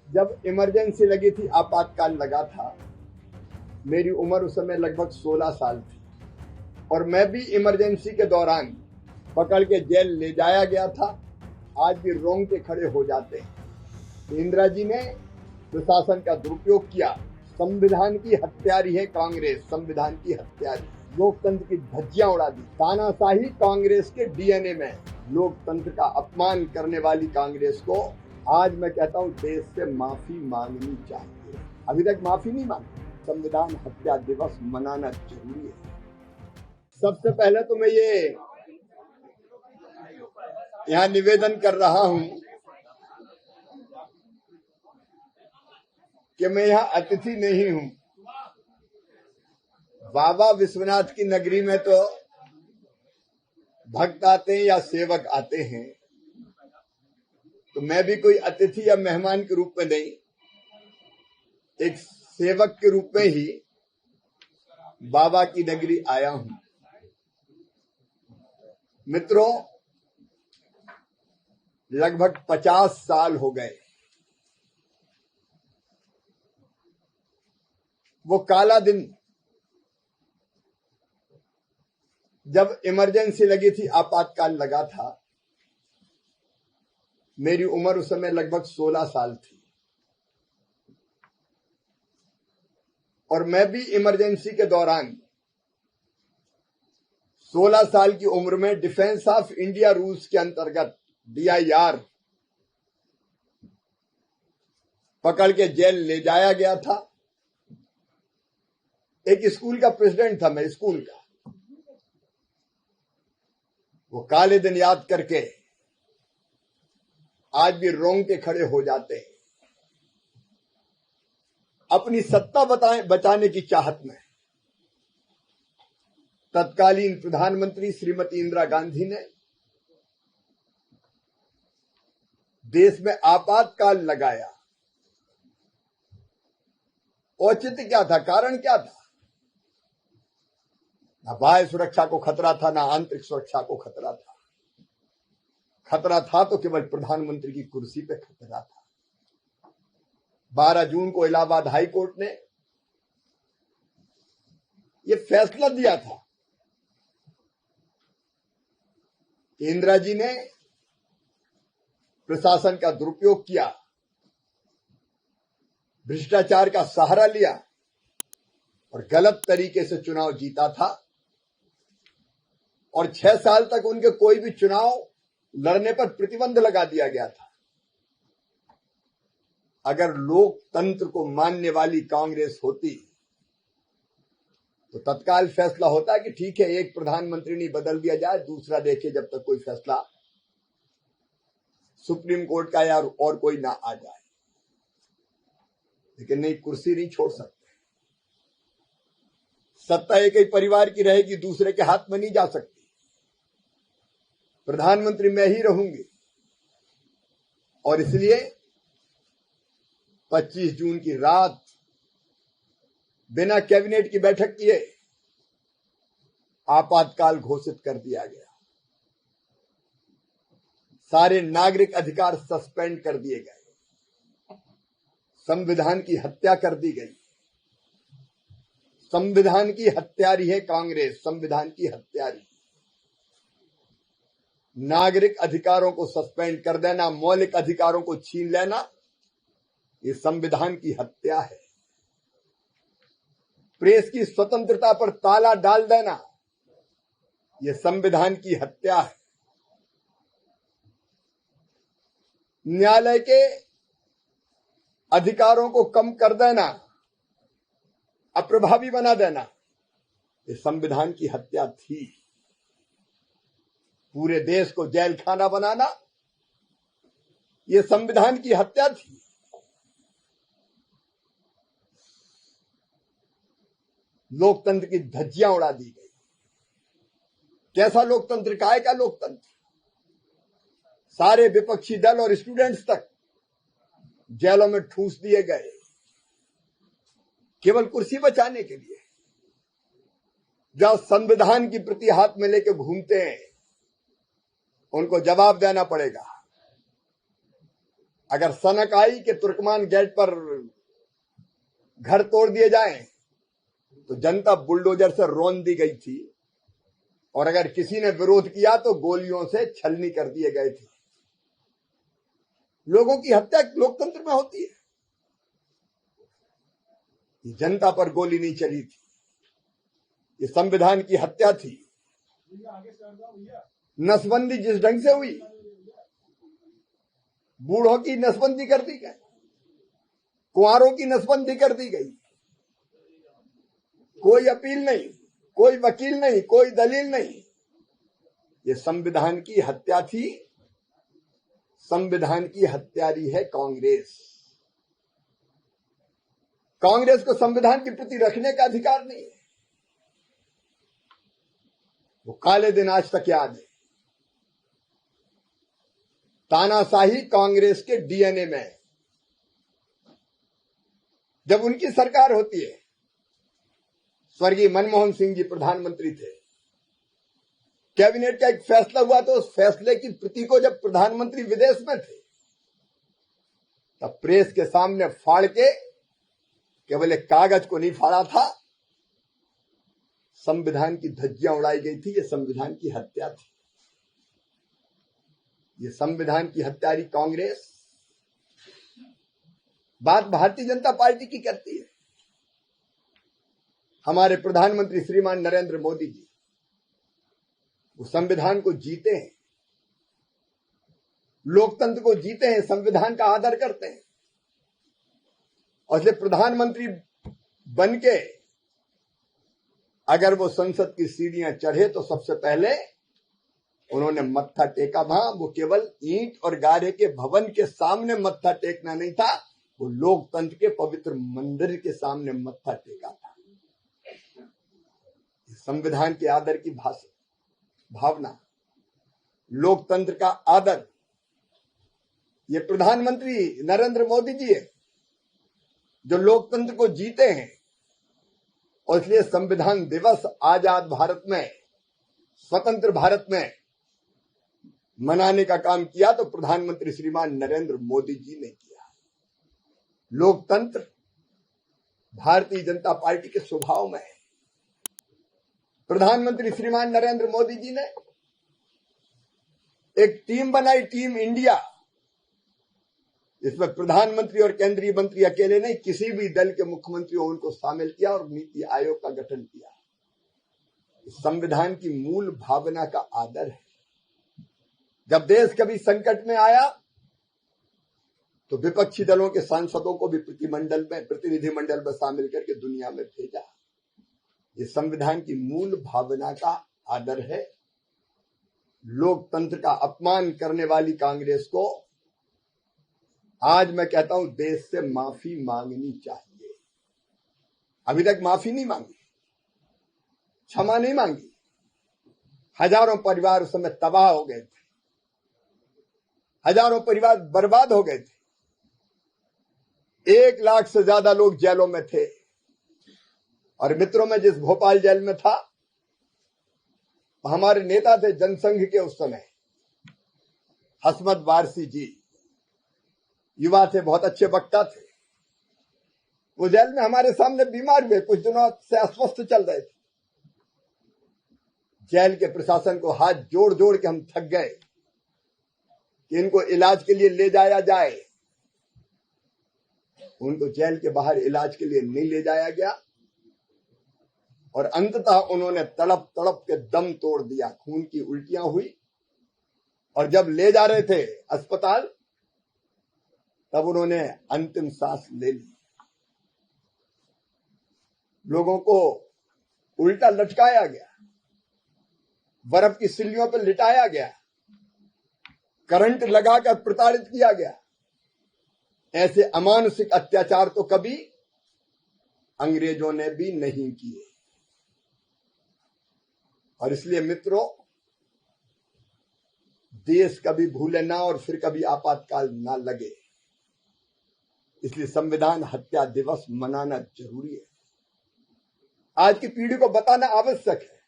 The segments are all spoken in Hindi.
जब इमरजेंसी लगी थी, आपातकाल लगा था, मेरी उम्र उस समय लगभग 16 साल थी और मैं भी इमरजेंसी के दौरान पकड़ के जेल ले जाया गया था। आज भी रोंगटे खड़े हो जाते हैं। इंदिरा जी ने प्रशासन का दुरुपयोग किया। संविधान की हत्यारी है कांग्रेस, संविधान की हत्यारी। लोकतंत्र की धज्जियां उड़ा दी। तानाशाही कांग्रेस के डीएनए में। लोकतंत्र का अपमान करने वाली कांग्रेस को आज मैं कहता हूं देश से माफी मांगनी चाहिए। अभी तक माफी नहीं मांगी। संविधान हत्या दिवस मनाना जरूरी है। सबसे पहले तो मैं ये यहाँ निवेदन कर रहा हूं कि मैं यहाँ अतिथि नहीं हूं। बाबा विश्वनाथ की नगरी में तो भक्त आते हैं या सेवक आते हैं, तो मैं भी कोई अतिथि या मेहमान के रूप में नहीं, एक सेवक के रूप में ही बाबा की नगरी आया हूं। मित्रों, लगभग 50 साल हो गए। वो काला दिन जब इमरजेंसी लगी थी, आपातकाल लगा था, मेरी उम्र उस समय लगभग 16 साल थी और मैं भी इमरजेंसी के दौरान 16 साल की उम्र में डिफेंस ऑफ इंडिया रूल्स के अंतर्गत DIR पकड़ के जेल ले जाया गया था। एक स्कूल का प्रेसिडेंट था मैं, स्कूल का। वो काले दिन याद करके आज भी रोंगटे खड़े हो जाते हैं। अपनी सत्ता बचाने की चाहत में तत्कालीन प्रधानमंत्री श्रीमती इंदिरा गांधी ने देश में आपातकाल लगाया। औचित्य क्या था, कारण क्या था? ना बाह्य सुरक्षा को खतरा था, ना आंतरिक सुरक्षा को खतरा था। खतरा था तो केवल प्रधानमंत्री की कुर्सी पे खतरा था। 12 जून को इलाहाबाद हाई कोर्ट ने ये फैसला दिया था। इंदिरा जी ने प्रशासन का दुरुपयोग किया, भ्रष्टाचार का सहारा लिया और गलत तरीके से चुनाव जीता था और 6 साल तक उनके कोई भी चुनाव लड़ने पर प्रतिबंध लगा दिया गया था। अगर लोकतंत्र को मानने वाली कांग्रेस होती तो तत्काल फैसला होता कि ठीक है, एक प्रधानमंत्री नहीं बदल दिया जाए, दूसरा देखे जब तक कोई फैसला सुप्रीम कोर्ट का या और कोई ना आ जाए। लेकिन नहीं, कुर्सी नहीं छोड़ सकते। सत्ता एक ही परिवार की रहेगी, दूसरे के हाथ में नहीं जा सकती। प्रधानमंत्री मैं ही रहूंगी और इसलिए 25 जून की रात बिना कैबिनेट की बैठक किए आपातकाल घोषित कर दिया गया। सारे नागरिक अधिकार सस्पेंड कर दिए गए। संविधान की हत्या कर दी गई। संविधान की हत्यारी है कांग्रेस, संविधान की हत्यारी। नागरिक अधिकारों को सस्पेंड कर देना, मौलिक अधिकारों को छीन लेना, ये संविधान की हत्या है। प्रेस की स्वतंत्रता पर ताला डाल देना, ये संविधान की हत्या है। न्यायालय के अधिकारों को कम कर देना, अप्रभावी बना देना, ये संविधान की हत्या थी। पूरे देश को जेल खाना बनाना, ये संविधान की हत्या थी। लोकतंत्र की धज्जियां उड़ा दी गई। कैसा लोकतंत्र, काय का लोकतंत्र? सारे विपक्षी दल और स्टूडेंट्स तक जेलों में ठूंस दिए गए, केवल कुर्सी बचाने के लिए। जहां संविधान की प्रति हाथ में लेके घूमते हैं, उनको जवाब देना पड़ेगा। अगर सनक आई कि तुर्कमान गेट पर घर तोड़ दिए जाएं, तो जनता बुलडोजर से रौंद दी गई थी, और अगर किसी ने विरोध किया तो गोलियों से छलनी कर दिए गए थे। लोगों की हत्या लोकतंत्र में होती है। ये जनता पर गोली नहीं चली थी, ये संविधान की हत्या थी। नसबंदी जिस ढंग से हुई, बूढ़ों की नसबंदी कर दी गई, कुंवारों की नसबंदी कर दी गई, कोई अपील नहीं, कोई वकील नहीं, कोई दलील नहीं। ये संविधान की हत्या थी। संविधान की हत्यारी है कांग्रेस। कांग्रेस को संविधान की प्रति रखने का अधिकार नहीं है। वो काले दिन आज तक याद है। तानाशाही कांग्रेस के डीएनए में है। जब उनकी सरकार होती है, स्वर्गीय मनमोहन सिंह जी प्रधानमंत्री थे, कैबिनेट का एक फैसला हुआ तो उस फैसले की प्रति को जब प्रधानमंत्री विदेश में थे, तब प्रेस के सामने फाड़ के, केवल एक कागज को नहीं फाड़ा था, संविधान की धज्जियां उड़ाई गई थी। ये संविधान की हत्या थी। ये संविधान की हत्यारी कांग्रेस बात भारतीय जनता पार्टी की करती है। हमारे प्रधानमंत्री श्रीमान नरेंद्र मोदी जी वो संविधान को जीते हैं, लोकतंत्र को जीते हैं, संविधान का आदर करते हैं, और इसलिए प्रधानमंत्री बनके अगर वो संसद की सीढ़ियां चढ़े तो सबसे पहले उन्होंने मत्था टेका। वहां वो केवल ईंट और गारे के भवन के सामने मत्था टेकना नहीं था, वो लोकतंत्र के पवित्र मंदिर के सामने मत्था टेका था। संविधान के आदर की भावना, लोकतंत्र का आदर, ये प्रधानमंत्री नरेंद्र मोदी जी है जो लोकतंत्र को जीते हैं। और इसलिए संविधान दिवस आजाद भारत में, स्वतंत्र भारत में मनाने का काम किया तो प्रधानमंत्री श्रीमान नरेंद्र मोदी जी ने किया। लोकतंत्र भारतीय जनता पार्टी के स्वभाव में है। प्रधानमंत्री श्रीमान नरेंद्र मोदी जी ने एक टीम बनाई, टीम इंडिया। इसमें प्रधानमंत्री और केंद्रीय मंत्री अकेले नहीं, किसी भी दल के मुख्यमंत्रियों उनको शामिल किया और नीति आयोग का गठन किया। संविधान की मूल भावना का आदर है। जब देश कभी संकट में आया तो विपक्षी दलों के सांसदों को भी प्रतिनिधिमंडल में शामिल करके दुनिया में भेजा। ये संविधान की मूल भावना का आदर है। लोकतंत्र का अपमान करने वाली कांग्रेस को आज मैं कहता हूं देश से माफी मांगनी चाहिए। अभी तक माफी नहीं मांगी, क्षमा नहीं मांगी। हजारों परिवार उस समय तबाह हो गए थे, हजारों परिवार बर्बाद हो गए थे, 1 लाख से ज्यादा लोग जेलों में थे। और मित्रों, में जिस भोपाल जेल में था, हमारे नेता थे जनसंघ के उस समय, हसमत वारसी जी, युवा थे, बहुत अच्छे वक्ता थे। वो जेल में हमारे सामने बीमार हुए, कुछ दिनों से अस्वस्थ चल रहे थे। जेल के प्रशासन को हाथ जोड़ जोड़ के हम थक गए कि इनको इलाज के लिए ले जाया जाए। उनको जेल के बाहर इलाज के लिए नहीं ले जाया गया और अंततः उन्होंने तड़प तड़प के दम तोड़ दिया, खून की उल्टियां हुई। और जब ले जा रहे थे अस्पताल, तब उन्होंने अंतिम सांस ले ली। लोगों को उल्टा लटकाया गया, बर्फ की सिल्लियों पर लिटाया गया, करंट लगाकर प्रताड़ित किया गया। ऐसे अमानुषिक अत्याचार तो कभी अंग्रेजों ने भी नहीं किए। और इसलिए मित्रों, देश कभी भूले ना और फिर कभी आपातकाल ना लगे, इसलिए संविधान हत्या दिवस मनाना जरूरी है। आज की पीढ़ी को बताना आवश्यक है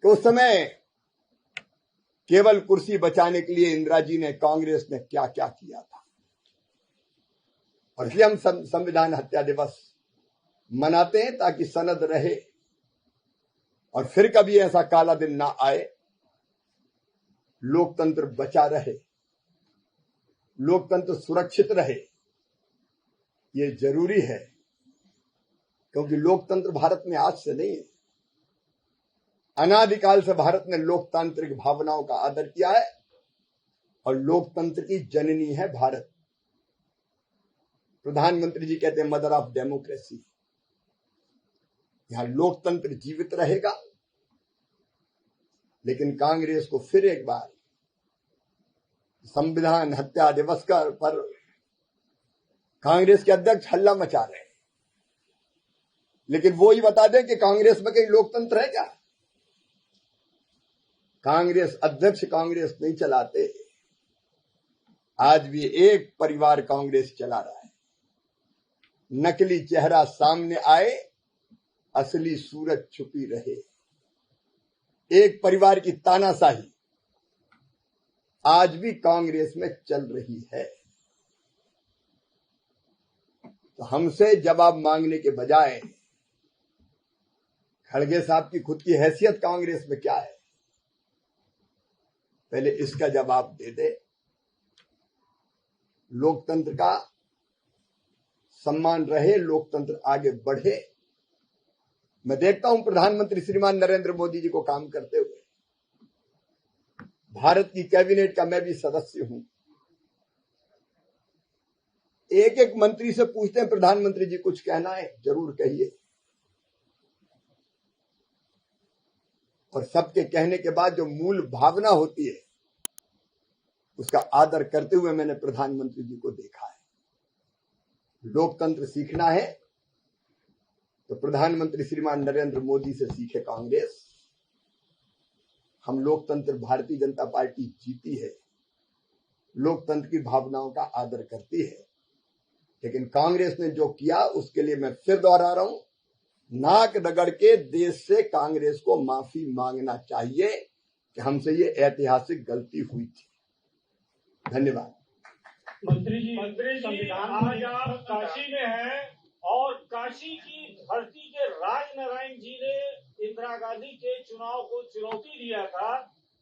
कि उस समय केवल कुर्सी बचाने के लिए इंदिरा जी ने, कांग्रेस ने क्या क्या किया था। और इसलिए हम संविधान हत्या दिवस मनाते हैं ताकि सनद रहे और फिर कभी ऐसा काला दिन ना आए, लोकतंत्र बचा रहे, लोकतंत्र सुरक्षित रहे। ये जरूरी है क्योंकि लोकतंत्र भारत में आज से नहीं है, अनादिकाल से भारत ने लोकतांत्रिक भावनाओं का आदर किया है और लोकतंत्र की जननी है भारत। प्रधानमंत्री जी कहते हैं मदर ऑफ डेमोक्रेसी। यहां लोकतंत्र जीवित रहेगा, लेकिन कांग्रेस को फिर एक बार संविधान हत्या दिवस पर कांग्रेस के अध्यक्ष हल्ला मचा रहे हैं, लेकिन वो ही बता दें कि कांग्रेस में कहीं लोकतंत्र है क्या? कांग्रेस अध्यक्ष कांग्रेस नहीं चलाते, आज भी एक परिवार कांग्रेस चला रहा है। नकली चेहरा सामने आए, असली सूरत छुपी रहे। एक परिवार की तानाशाही आज भी कांग्रेस में चल रही है। तो हमसे जवाब मांगने के बजाय खड़गे साहब की खुद की हैसियत कांग्रेस में क्या है, पहले इसका जवाब दे दे। लोकतंत्र का सम्मान रहे, लोकतंत्र आगे बढ़े। मैं देखता हूं प्रधानमंत्री श्रीमान नरेंद्र मोदी जी को काम करते हुए। भारत की कैबिनेट का मैं भी सदस्य हूं। एक एक मंत्री से पूछते हैं प्रधानमंत्री जी कुछ कहना है, जरूर कहिए। और सबके कहने के बाद जो मूल भावना होती है उसका आदर करते हुए मैंने प्रधानमंत्री जी को देखा है। लोकतंत्र सीखना है तो प्रधानमंत्री श्रीमान नरेंद्र मोदी से सीखे कांग्रेस। हम लोकतंत्र, भारतीय जनता पार्टी जीती है, लोकतंत्र की भावनाओं का आदर करती है, लेकिन कांग्रेस ने जो किया उसके लिए मैं फिर दोहरा रहा हूं, नाक रगड़ के देश से कांग्रेस को माफी मांगना चाहिए कि हमसे ये ऐतिहासिक गलती हुई थी। धन्यवाद। मंत्री जी आज आप काशी में हैं और काशी की धरती के राजनारायण जी ने इंदिरा गांधी के चुनाव को चुनौती दिया था,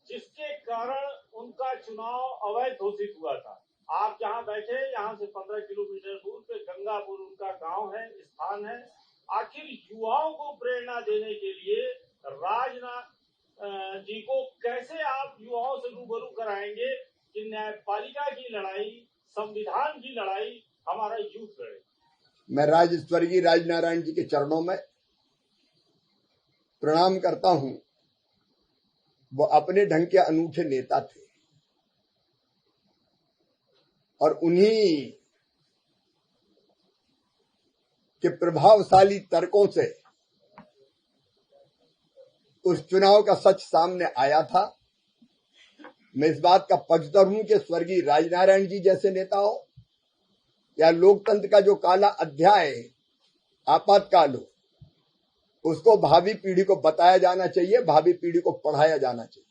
जिसके कारण उनका चुनाव अवैध घोषित हुआ था। आप जहां बैठे, यहां से 15 किलोमीटर दूर पे गंगापुर उनका गांव है, स्थान है। आखिर युवाओं को प्रेरणा देने के लिए राजनाथ जी को कैसे आप युवाओं से रूबरू कराएंगे कि न्यायपालिका की लड़ाई, संविधान की लड़ाई हमारा यूथ लड़े? मैं स्वर्गीय राजनारायण जी के चरणों में प्रणाम करता हूं। वो अपने ढंग के अनूठे नेता थे और उन्हीं के प्रभावशाली तर्कों से उस चुनाव का सच सामने आया था। मैं इस बात का पक्षधर हूं कि स्वर्गीय राजनारायण जी जैसे नेता हो या लोकतंत्र का जो काला अध्याय आपातकाल हो, उसको भावी पीढ़ी को बताया जाना चाहिए, भावी पीढ़ी को पढ़ाया जाना चाहिए।